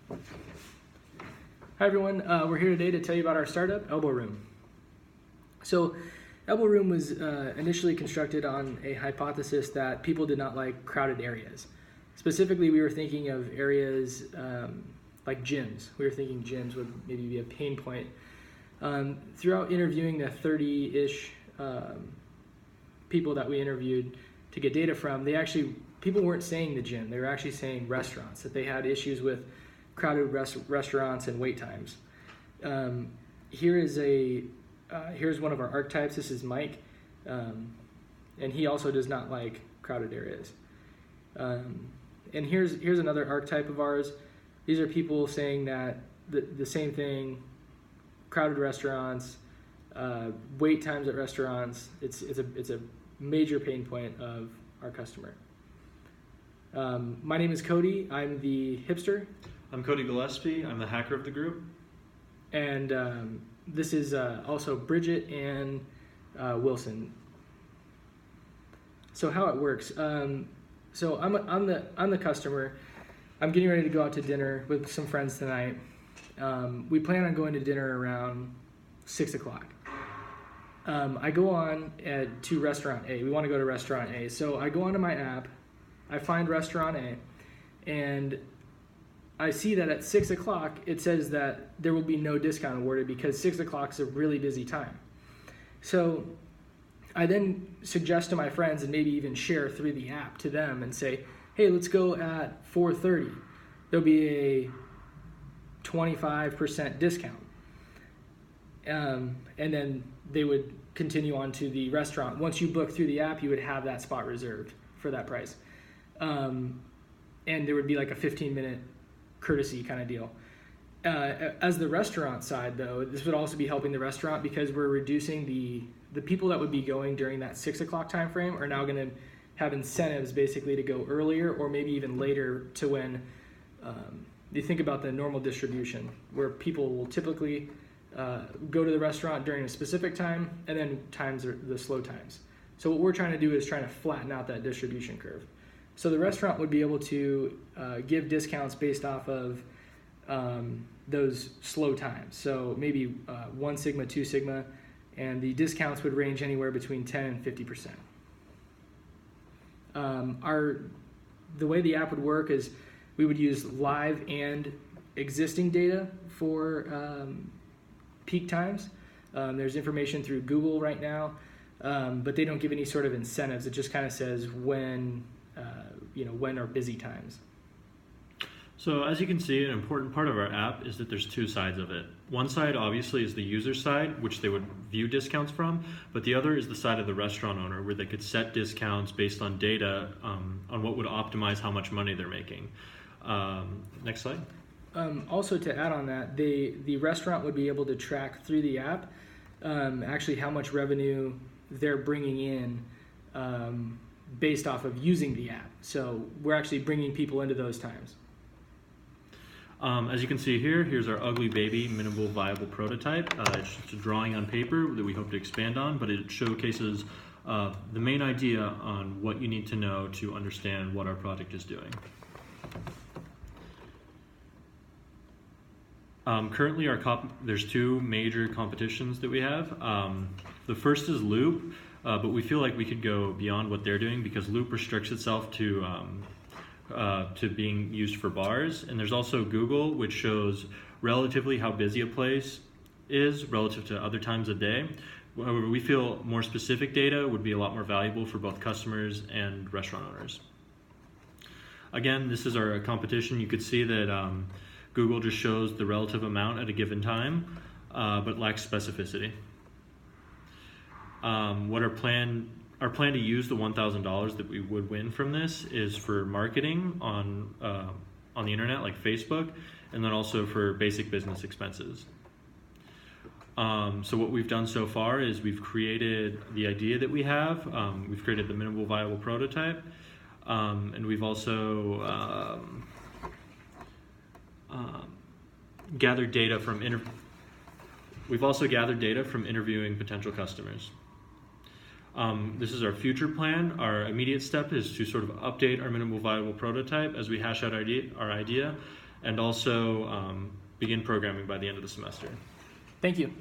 Hi everyone, we're here today to tell you about our startup, Elbow Room. So Elbow Room was initially constructed on a hypothesis that people did not like crowded areas. Specifically, we were thinking of areas like gyms. We were thinking gyms would maybe be a pain point. Throughout interviewing the 30-ish people that we interviewed to get data from, people weren't saying the gym, they were actually saying restaurants, that they had issues with crowded restaurants and wait times. Here's one of our archetypes. This is Mike, and he also does not like crowded areas. And here's another archetype of ours. These are people saying that the same thing: crowded restaurants, wait times at restaurants. It's a major pain point of our customer. My name is Cody. I'm the hipster. I'm Cody Gillespie. I'm the hacker of the group. And this is also Bridget and Wilson. So how it works. So I'm the customer. I'm getting ready to go out to dinner with some friends tonight. We plan on going to dinner around 6 o'clock. I go on to restaurant A. We want to go to restaurant A. So I go onto my app. I find restaurant A, and I see that at 6 o'clock, it says that there will be no discount awarded because 6 o'clock is a really busy time. So I then suggest to my friends and maybe even share through the app to them and say, hey, let's go at 4:30. There'll be a 25% discount. And then they would continue on to the restaurant. Once you book through the app, you would have that spot reserved for that price. And there would be like a 15-minute courtesy kind of deal. As the restaurant side, though, this would also be helping the restaurant because we're reducing the people that would be going during that 6 o'clock time frame are now going to have incentives basically to go earlier or maybe even later to when you think about the normal distribution where people will typically go to the restaurant during a specific time and then times are the slow times. So what we're trying to do is trying to flatten out that distribution curve. So the restaurant would be able to give discounts based off of those slow times. So maybe 1 sigma, 2 sigma, and the discounts would range anywhere between 10 and 50%. The way the app would work is we would use live and existing data for peak times. There's information through Google right now, but they don't give any sort of incentives. It just kind of says when are busy times. So as you can see, an important part of our app is that there's two sides of it. One side obviously is the user side, which they would view discounts from, but the other is the side of the restaurant owner where they could set discounts based on data on what would optimize how much money they're making. Next slide. Also to add on that, the restaurant would be able to track through the app actually how much revenue they're bringing in based off of using the app. So we're actually bringing people into those times. As you can see here, here's our ugly baby minimal viable prototype. It's just a drawing on paper that we hope to expand on, but it showcases the main idea on what you need to know to understand what our project is doing. Currently, there's two major competitions that we have. The first is Loop, but we feel like we could go beyond what they're doing because Loop restricts itself to being used for bars. And there's also Google, which shows relatively how busy a place is relative to other times of day. However, we feel more specific data would be a lot more valuable for both customers and restaurant owners. Again, this is our competition. You could see that Google just shows the relative amount at a given time, but lacks specificity. What our plan to use the $1,000 that we would win from this is for marketing on the internet, like Facebook, and then also for basic business expenses. So what we've done so far is we've created the idea that we have. We've created the minimal viable prototype, and we've also gathered data from interviewing potential customers. This is our future plan. Our immediate step is to sort of update our minimal viable prototype as we hash out our idea, and also begin programming by the end of the semester. Thank you.